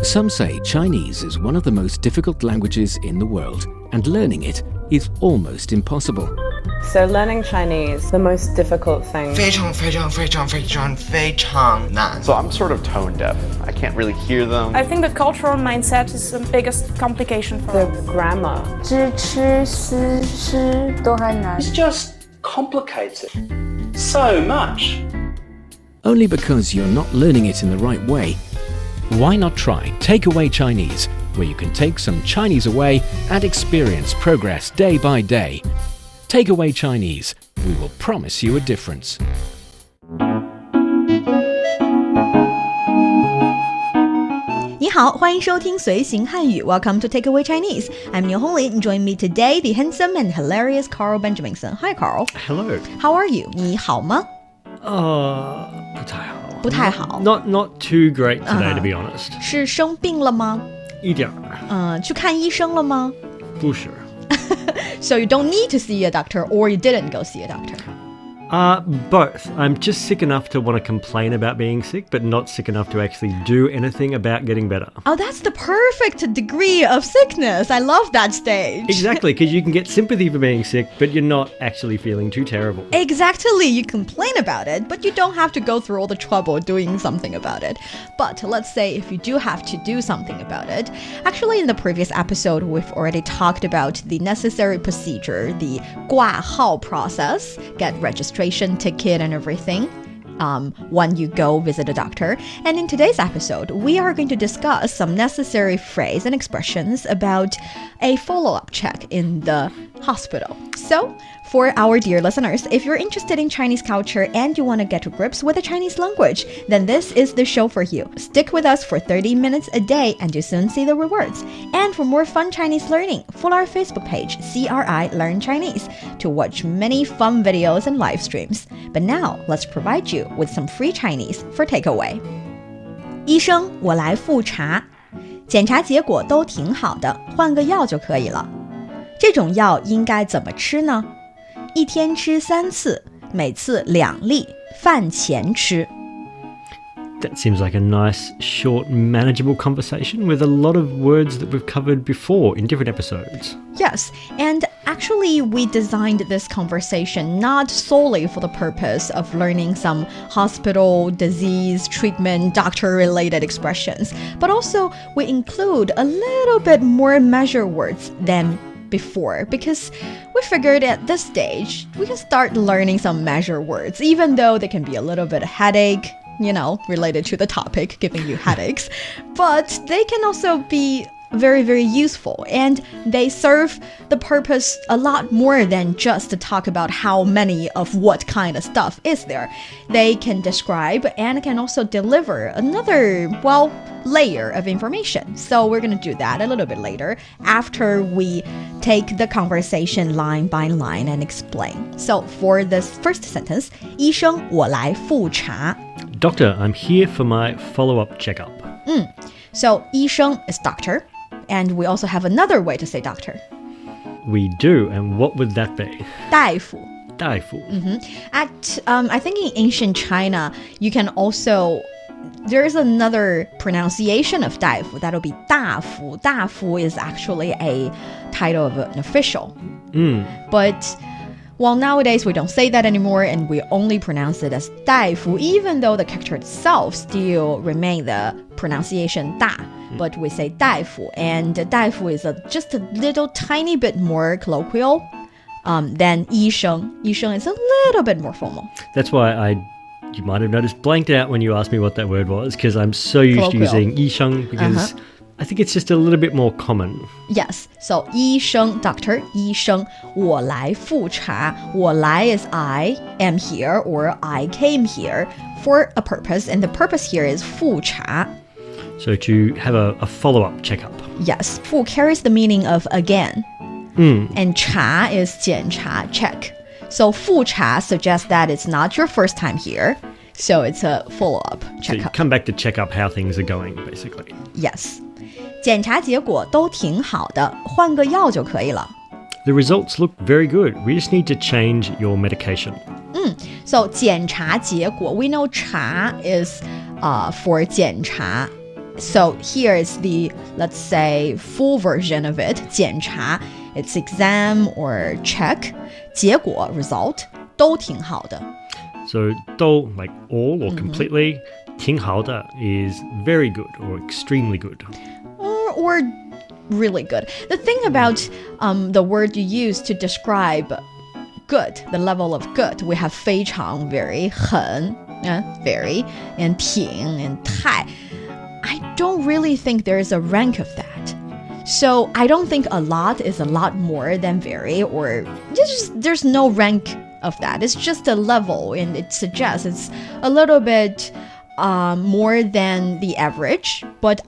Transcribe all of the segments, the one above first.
Some say Chinese is one of the most difficult languages in the world, and learning it is almost impossible. So learning Chinese, the most difficult thing. 非常非常非常非常非常难. So I'm sort of tone deaf. I can't really hear them. I think the cultural mindset is the biggest complication for The grammar. 知吃思诗都还难 It's just complicated so much. Only because you're not learning it in the right way. Why not try Takeaway Chinese, where you can take some Chinese away and experience progress day by day. Takeaway Chinese, we will promise you a difference. 你好，欢迎收听随行汉语 Welcome to Takeaway Chinese. I'm Niu Hongli. Join me today, the handsome and hilarious Carl Benjaminson. Hi, Carl. Hello. How are you? 你好吗？不太好。 Not too great today, to be honest. 是生病了吗？一点去看医生了吗？不是 So you don't need to see a doctor, or you didn't go see a doctor? Both. I'm just sick enough to want to complain about being sick, but not sick enough to actually do anything about getting better. Oh, that's the perfect degree of sickness. I love that stage. Exactly, because you can get sympathy for being sick, but you're not actually feeling too terrible. Exactly. You complain about it, but you don't have to go through all the trouble doing something about it. But let's say if you do have to do something about it. Actually, in the previous episode, we've already talked about the necessary procedure, the 挂号 process, get registration ticket and everything when you go visit a doctor. And in today's episode, we are going to discuss some necessary phrase and expressions about a follow-up check in the hospital. So, for our dear listeners, if you're interested in Chinese culture and you want to get to grips with the Chinese language, then this is the show for you. Stick with us for 30 minutes a day and you soon see the rewards. And for more fun Chinese learning, follow our Facebook page, CRI Learn Chinese, to watch many fun videos and live streams. But now, let's provide you with some free Chinese for takeaway. 医生，我来复查，检查结果都挺好的，换个药就可以了。这种药应该怎么吃呢？一天吃3次，每次2粒，饭前吃。 That seems like a nice, short, manageable conversation with a lot of words that we've covered before in different episodes. Yes, and actually we designed this conversation not solely for the purpose of learning some hospital, disease, treatment, doctor-related expressions, but also we include a little bit more measure words than before, because we figured at this stage we can start learning some measure words, even though they can be a little bit headache, you know, related to the topic, giving you headaches, but they can also be very, very useful, and they serve the purpose a lot more than just to talk about how many of what kind of stuff is there. They can describe and can also deliver another, well, layer of information. So we're going to do that a little bit later after we take the conversation line by line and explain. So for this first sentence, 医生，我来复查。 Doctor, I'm here for my follow-up checkup. So 医生 is doctor, and we also have another way to say doctor. We do, and what would that be? 大夫. 大夫. I think in ancient China, you can also, there's another pronunciation of 大夫, that'll be 大夫. 大夫 is actually a title of an official. But, well, nowadays we don't say that anymore, and we only pronounce it as 大夫, even though the character itself still remain the pronunciation 大. But we say 大夫, and 大夫is just a little tiny bit more colloquial than 医生. 医生 is a little bit more formal. That's why you might have noticed, blanked out when you asked me what that word was, because I'm so used to using 医生, because I think it's just a little bit more common. Yes, so 医生, doctor, 医生, 我来复查. 我来 is I am here, or I came here for a purpose, and the purpose here is 复查. So to have a follow-up checkup. Yes, 复 carries the meaning of again. And 查 is 检查, check. So 复查 suggests that it's not your first time here. So it's a follow-up So you checkup. come back to check up how things are going, basically. Yes. 检查结果都挺好的，换个药就可以了。 The results look very good. We just need to change your medication. So 检查结果, we know 查 is for 检查 So here is the, let's say, full version of it. 检查 it's exam or check. 结果 result 都挺好的. So 都 like all or completely. 挺好的 is very good or extremely good. Or really good. The thing about the word you use to describe good, the level of good, we have 非常 very, 很 very, and 挺 and 太. I don't really think there is a rank of that. So I don't think a lot is a lot more than very, or there's no rank of that. It's just a level, and it suggests it's a little bit more than the average. But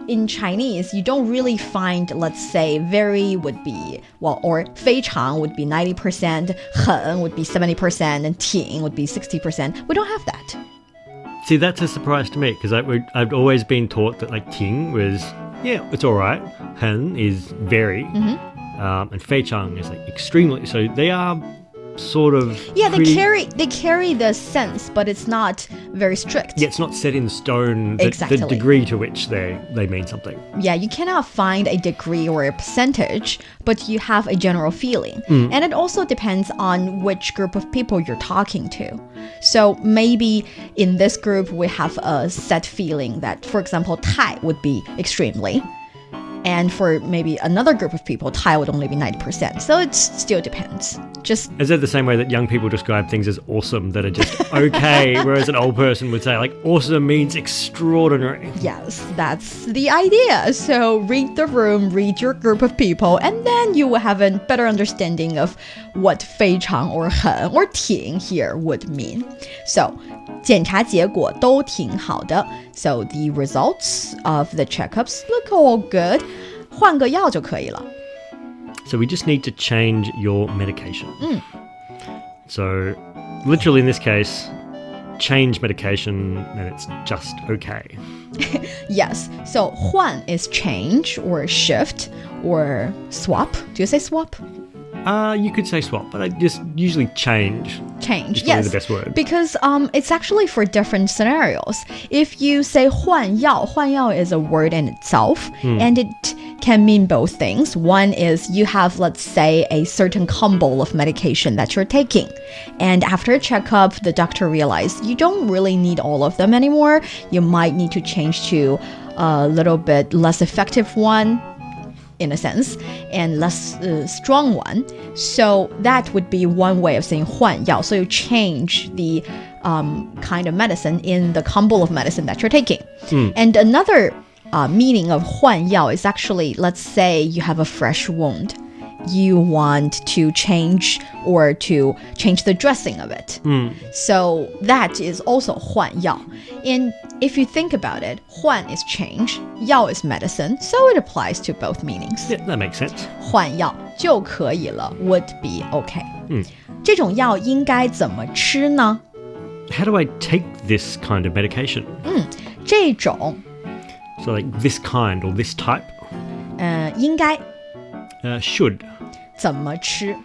in Chinese, you don't really find, let's say, very would be, well, or 非常 would be 90%, 很 would be 70%, and 挺 would be 60%. We don't have that. See, that's a surprise to me because I've always been taught that like 挺 was, yeah, it's all right. 很 is very, and 非常 is like extremely. So they are sort of they carry the sense, but it's not very strict. Yeah, it's not set in stone Exactly. the degree to which they mean something. Yeah, you cannot find a degree or a percentage, but you have a general feeling. And it also depends on which group of people you're talking to. So maybe in this group we have a set feeling that, for example, 太 would be extremely. And for maybe another group of people, Thai would only be 90%. So it still depends. Is it the same way that young people describe things as awesome that are just okay, whereas an old person would say like awesome means extraordinary? Yes, that's the idea. So read the room, read your group of people, and then you will have a better understanding of what 非常 or 很 or 挺 here would mean. So 检查结果都挺好的. So the results of the checkups look all good. 换个药就可以了. So we just need to change your medication. So literally in this case, change medication and it's just okay. Yes. So 换 is change or shift or swap. Do you say swap? You could say swap, but I just usually change. Change, is yes. the best word. Because it's actually for different scenarios. If you say 换药, 换药 is a word in itself, and it can mean both things. One is you have, let's say, a certain combo of medication that you're taking. And after a checkup, the doctor realized you don't really need all of them anymore. You might need to change to a little bit less effective one, in a sense, and less strong one. So that would be one way of saying 换药. So you change the kind of medicine in the combo of medicine that you're taking. And another meaning of 换药 is actually, let's say you have a fresh wound. You want to change the dressing of it. So that is also 换药. And if you think about it, 换 is change, 药 is medicine, so it applies to both meanings. Yeah, that makes sense. 换药就可以了 would be okay. 这种药应该怎么吃呢? How do I take this kind of medication? 这种 So like this kind or this type? 应该 Should. 怎么吃?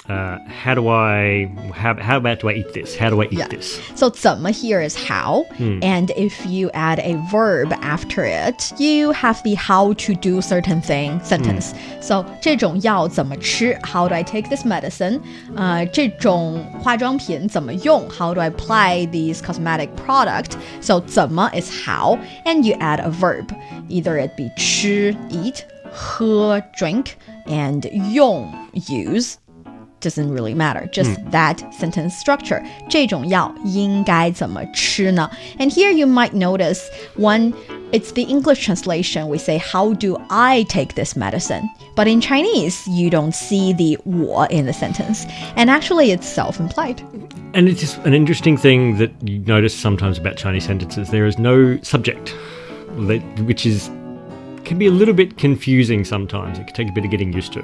How about do I eat this? How do I eat this? So 怎么 here is how, and if you add a verb after it, you have the how to do certain thing sentence. So 这种药怎么吃? How do I take this medicine? 这种化妆品怎么用? How do I apply these cosmetic product? So 怎么 is how, and you add a verb. Either it be 吃 eat, 喝 drink, and 用 use. Doesn't really matter, just that sentence structure. 这种药应该怎么吃呢? And here you might notice it's the English translation. We say, how do I take this medicine? But in Chinese, you don't see the 我 in the sentence. And actually, it's self-implied. And it's just an interesting thing that you notice sometimes about Chinese sentences. There is no subject, which is can be a little bit confusing sometimes. It can take a bit of getting used to.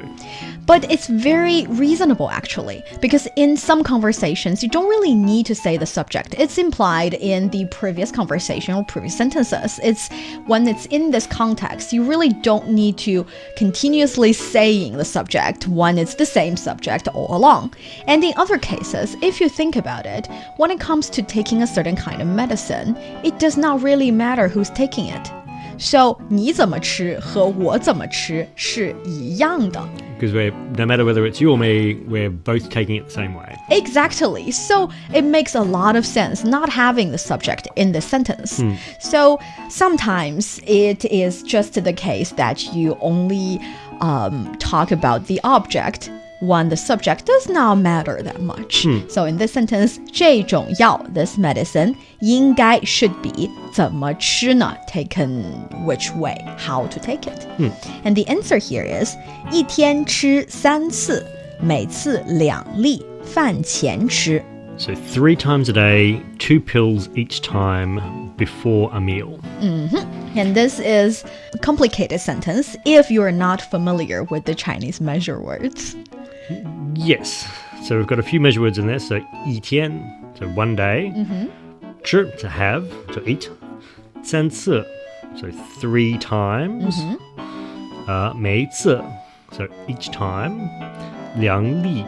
But it's very reasonable, actually, because in some conversations, you don't really need to say the subject. It's implied in the previous conversation or previous sentences. It's when it's in this context, you really don't need to continuously saying the subject when it's the same subject all along. And in other cases, if you think about it, when it comes to taking a certain kind of medicine, it does not really matter who's taking it. So 你怎么吃和我怎么吃是一样的。Because no matter whether it's you or me, we're both taking it the same way. Exactly. So it makes a lot of sense not having the subject in the sentence. So sometimes it is just the case that you only talk about the object when the subject does not matter that much. So in this sentence, 这种药 this medicine 应该 should be 怎么吃呢 taken which way, how to take it. And the answer here is 一天吃3次，每次2粒，饭前吃。So 3 times a day, 2 pills each time before a meal. And this is a complicated sentence if you are not familiar with the Chinese measure words. Yes. So we've got a few measure words in there. So 一天, so 1 day. 吃, to have, to eat. 3次, so 3 times. 每次, so each time. 2粒.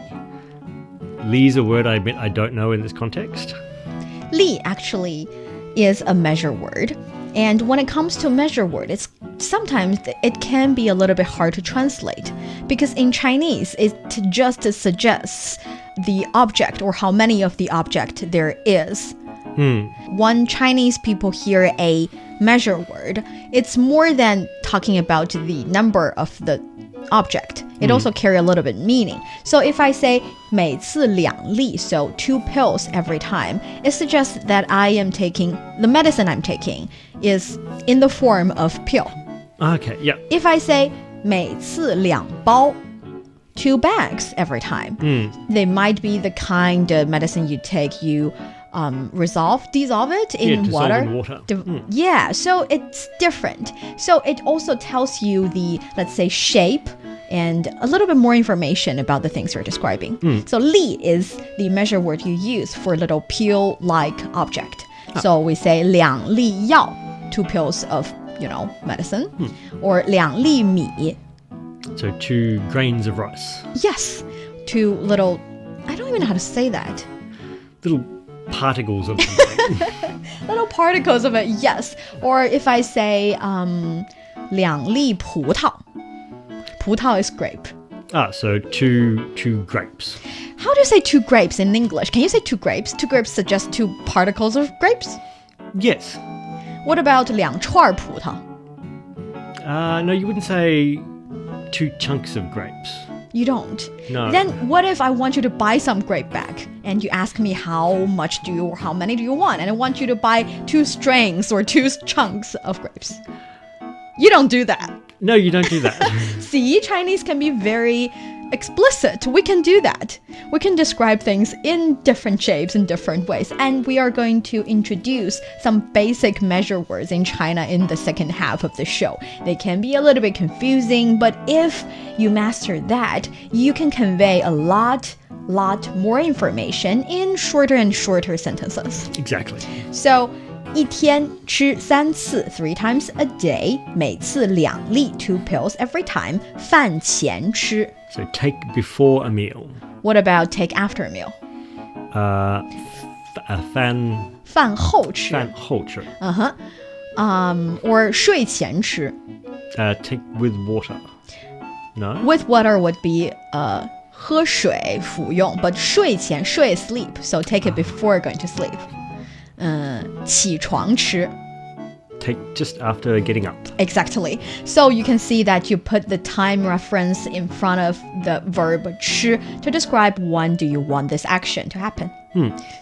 Li is a word I admit I don't know in this context. Li actually is a measure word. And when it comes to measure word, sometimes it can be a little bit hard to translate because in Chinese, it just suggests the object or how many of the object there is. When Chinese people hear a measure word, it's more than talking about the number of the object. It also carry a little bit meaning. So if I say 每次2粒, so 2 pills every time, it suggests that I am taking, the medicine I'm taking is in the form of pill. Okay, yeah. If I say 每次2包, 2 bags every time, they might be the kind of medicine you take, you dissolve it in water. Yeah, so it's different. So it also tells you the, let's say, shape and a little bit more information about the things you're describing. So li is the measure word you use for a little pill-like object. So we say 2粒药, 2 pills of, medicine, or 2粒米. So 2 grains of rice. Yes, 2 little, I don't even know how to say that. Little particles of something. Little particles of it, yes. Or if I say 2粒葡萄. 葡萄 is grape. So 2 grapes. How do you say 2 grapes in English? Can you say 2 grapes? 2 grapes suggests 2 particles of grapes? Yes. What about 2串葡萄? No, you wouldn't say 2 chunks of grapes. You don't? No. Then what if I want you to buy some grape back and you ask me how much do you or how many do you want? And I want you to buy 2 strings or 2 chunks of grapes. You don't do that. No, you don't do that. See, Chinese can be very explicit. We can do that. We can describe things in different shapes in different ways. And we are going to introduce some basic measure words in China in the second half of the show. They can be a little bit confusing, but if you master that, you can convey a lot more information in shorter and shorter sentences. Exactly. So, 一天吃3次, 3 times a day, 每次2粒, 2 pills every time, 饭前吃. So take before a meal. What about take after a meal? 饭后吃. 饭后吃. Or 睡前吃. Take with water. No? With water would be 喝水服用, but 睡前, 睡 sleep, so take it before going to sleep. 起床吃. Take just after getting up. Exactly. So you can see that you put the time reference in front of the verb 吃 to describe when do you want this action to happen.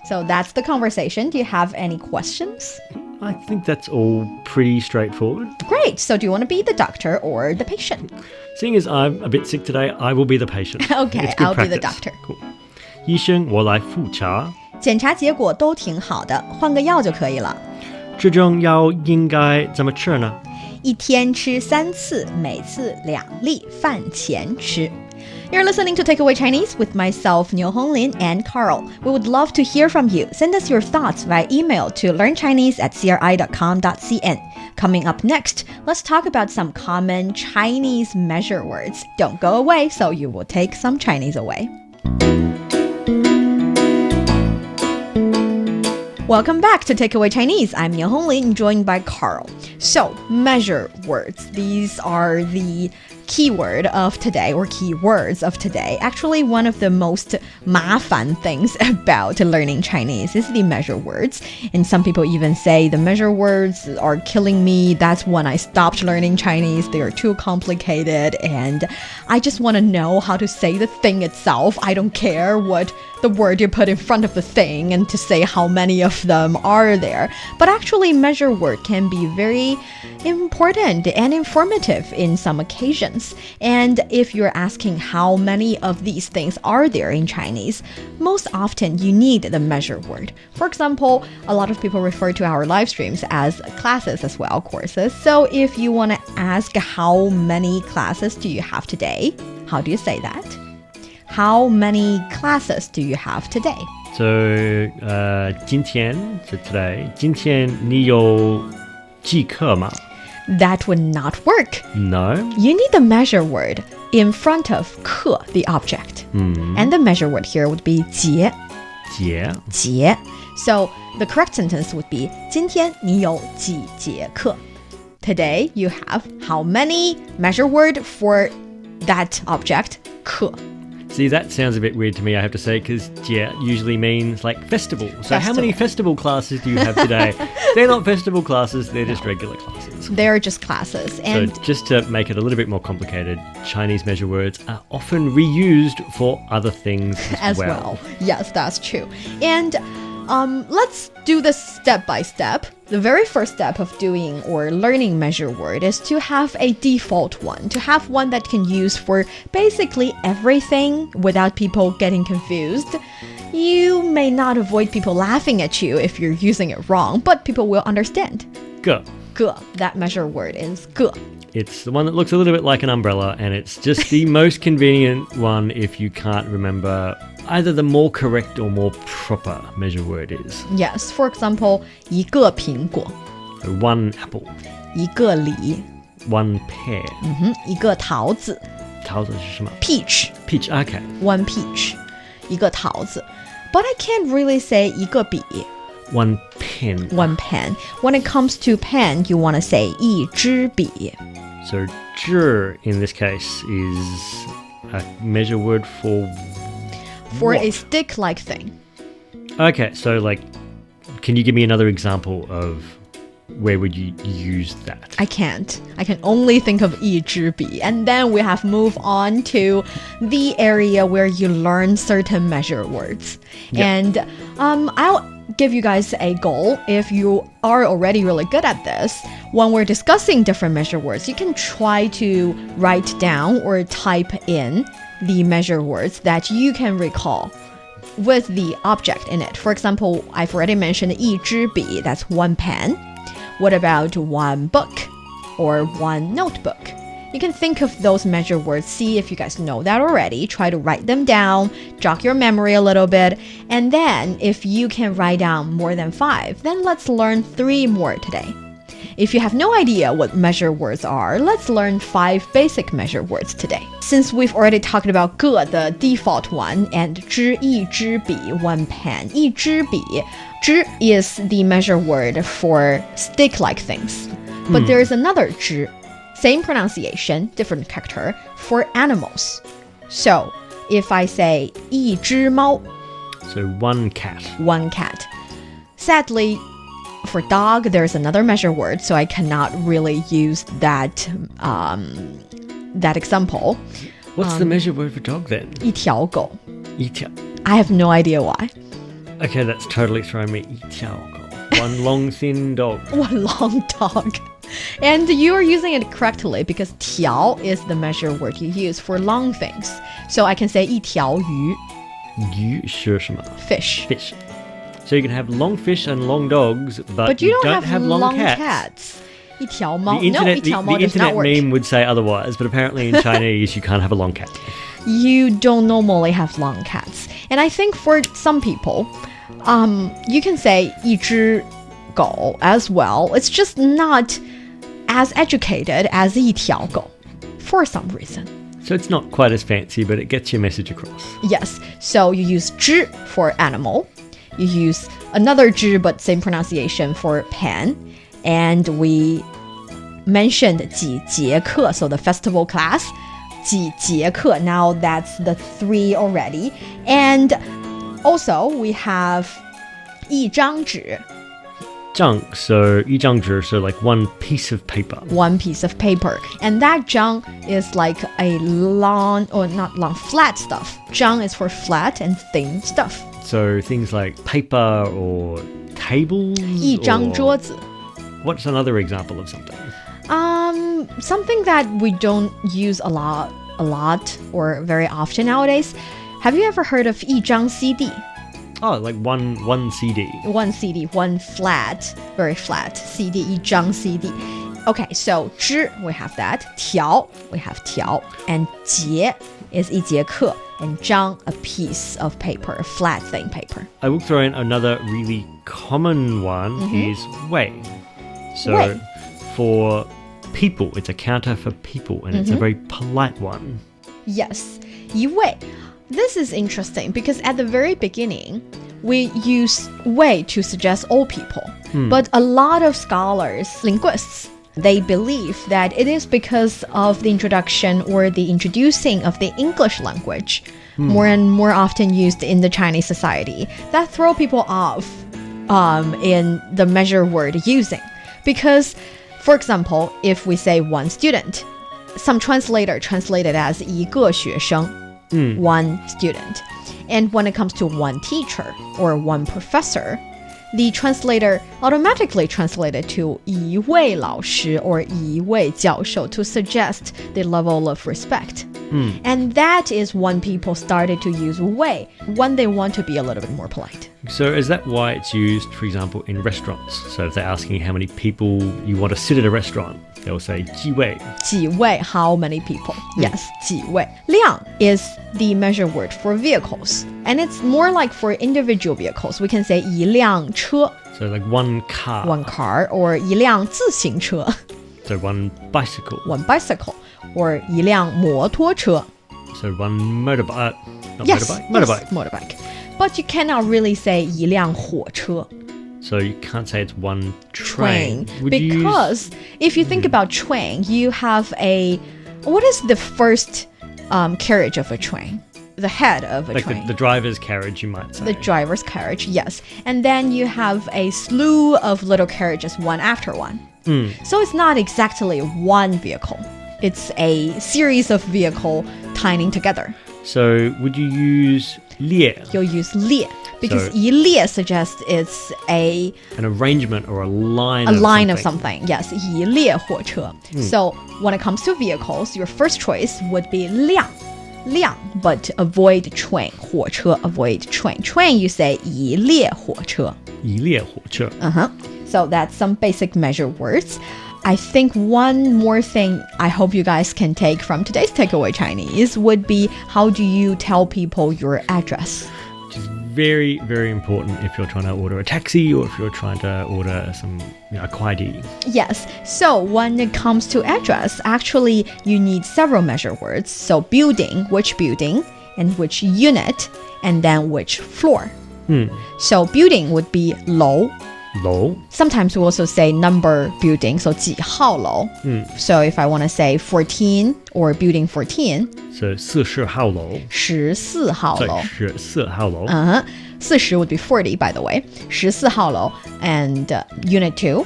So that's the conversation. Do you have any questions? I think that's all pretty straightforward. Great. So do you want to be the doctor or the patient? Seeing as I'm a bit sick today, I will be the patient. Okay, I'll be the doctor. Cool. 医生，我来复查。检查结果都挺好的，换个药就可以了。这种药应该怎么吃呢？一天吃3次，每次2粒饭前吃。You're listening to Takeaway Chinese with myself, Niu Honglin, and Carl. We would love to hear from you. Send us your thoughts via email to learnchinese@cri.com.cn. Coming up next, let's talk about some common Chinese measure words. Don't go away, so you will take some Chinese away. Welcome back to Takeaway Chinese. I'm Niu Honglin, joined by Carl. So, measure words. These are the keyword of today, or keywords of today. Actually, one of the most 麻烦 things about learning Chinese is the measure words. And some people even say the measure words are killing me. That's when I stopped learning Chinese. They are too complicated, and I just want to know how to say the thing itself. I don't care what the word you put in front of the thing and to say how many of them are there. But actually, measure word can be very important and informative in some occasions. And if you're asking how many of these things are there in Chinese, most often you need the measure word. For example, a lot of people refer to our live streams as classes as well, courses. So if you want to ask how many classes do you have today, how do you say that? How many classes do you have today? So, 今天, so today, 今天你有记课吗? That would not work. No. You need the measure word in front of 课, the object. And the measure word here would be 节. 节. So the correct sentence would be 今天你有几节课? Today you have how many measure word for that object? 课. See, that sounds a bit weird to me, I have to say, because jie usually means like festival. So how many festival classes do you have today? They're not festival classes, they're just regular classes. They're just classes. And so just to make it a little bit more complicated, Chinese measure words are often reused for other things as well. Yes, that's true. And let's do this step by step. The very first step of doing or learning measure word is to have a default one, to have one that can use for basically everything without people getting confused. You may not avoid people laughing at you if you're using it wrong, but people will understand. 个. That measure word is 个. It's the one that looks a little bit like an umbrella, and it's just the most convenient one if you can't remember either the more correct or more proper measure word is. Yes, for example, 一个苹果. So one apple. 一个梨. One pear. 一个桃子. 桃子是什么? Peach. Peach, okay. One peach. 一个桃子. But I can't really say 一个笔. One pen. One pen. When it comes to pen, you want to say 一支笔. So 支 in this case is a measure word for what? A stick-like thing. Okay, so like, can you give me another example of where would you use that? I can't. I can only think of 一支笔. And then we have moved on to the area where you learn certain measure words. Yep. And I'll give you guys a goal. If you are already really good at this, when we're discussing different measure words, you can try to write down or type in the measure words that you can recall with the object in it. For example, I've already mentioned 一支笔, that's one pen. What about one book or one notebook? You can think of those measure words, see if you guys know that already, try to write them down, jog your memory a little bit, and then if you can write down more than 5, then let's learn 3 more today. If you have no idea what measure words are, let's learn 5 basic measure words today. Since we've already talked about 个, the default one, and 支, 一支笔, one pen, 一支笔, 支 is the measure word for stick-like things. But there is another 支, same pronunciation, different character, for animals. So, if I say 一只猫, so one cat. One cat. Sadly, for dog, there's another measure word, so I cannot really use that that example. What's the measure word for dog then? 一条狗. 一条. I have no idea why. Okay, that's totally throwing me. 一条狗. One long thin dog. One long dog. And you are using it correctly because 条 is the measure word you use for long things. So I can say 一条鱼. 鱼是什么? Fish. Fish. So you can have long fish and long dogs, but you don't have long cats. 一条猫. The internet, No, 一条猫 the does not internet work. meme would say otherwise, but apparently in Chinese you can't have a long cat. You don't normally have long cats. And I think for some people, you can say 一只狗 as well. It's just not as educated as 一条狗for some reason. So it's not quite as fancy, but it gets your message across. Yes, so you use 只 for animal. You use another 只 but same pronunciation for pen. And we mentioned 几节课, so the festival class. 几节课, now that's the 3 already. And also we have 一张纸. 张, so 一张纸, so like one piece of paper. One piece of paper. And that 张 is like a long, or not long, flat stuff. 张 is for flat and thin stuff. So things like paper or tables. 一张桌子. What's another example of something? Something that we don't use a lot or very often nowadays. Have you ever heard of 一张 CD? Oh, like one CD. One CD, one flat, very flat CD, 一张 CD. Okay, so 知 we have that. 条 we have 条. And 节 is 一节课. And 张 a piece of paper, a flat thin paper. I will throw in another really common one is 位. So 位. for people, it's a counter for people, and it's a very polite one. Yes, 一位. This is interesting because at the very beginning, we use 位 to suggest all people. But a lot of scholars, linguists, they believe that it is because of the introduction or the introducing of the English language, more and more often used in the Chinese society, that throw people off in the measure word using. Because, for example, if we say one student, some translator translate it as 一个学生. One student. And when it comes to one teacher or one professor, the translator automatically translated to 一位老师 or 一位教授 to suggest the level of respect. And that is when people started to use 位 when they want to be a little bit more polite. So is that why it's used, for example, in restaurants? So if they're asking how many people you want to sit at a restaurant, they'll say 几位. 几位, how many people? Yes, 几位. 辆 is the measure word for vehicles. And it's more like for individual vehicles. We can say 一辆车. So like one car. One car, or 一辆自行车. So one bicycle. One bicycle. Or 一辆摩托车. So one motorbike. Not Yes, motorbike. yes, Motorbike. motorbike. But you cannot really say 一辆火车. So you can't say it's one train. Would you Because if you think about train, you have what is the first carriage of a train? The head of a like train. the driver's carriage, you might say. The driver's carriage, yes. And then you have a slew of little carriages, one after one. So it's not exactly one vehicle. It's a series of vehicle tying together. So would you use 列? You'll use 列 because So- 一列 suggests it's An arrangement or a line a of line of something. something. Yes, 一列火车. So when it comes to vehicles, your first choice would be 辆, but avoid train. 火车 avoid train. Train you say 一列火车. 一列火车. So that's some basic measure words. I think one more thing I hope you guys can take from today's takeaway Chinese would be how do you tell people your address? Which is very, very important if you're trying to order a taxi or if you're trying to order some, a kuaidi. Yes, so when it comes to address, actually you need several measure words. So building, which building, and which unit, and then which floor. So building would be 楼. 楼. Sometimes we also say number building, so 几号楼. So if I want to say 14 or building 14, So 44号楼. 14号楼. Sorry, 14号楼. 40 would be 40, by the way. 14号楼 and unit 2,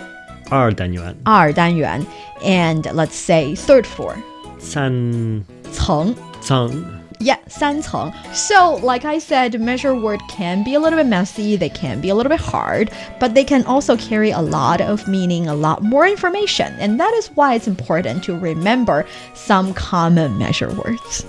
二单元. 2单元, and let's say third floor. 三层. 层. Yeah, 三层. So, like I said, measure word can be a little bit messy, they can be a little bit hard, but they can also carry a lot of meaning, a lot more information. And that is why it's important to remember some common measure words.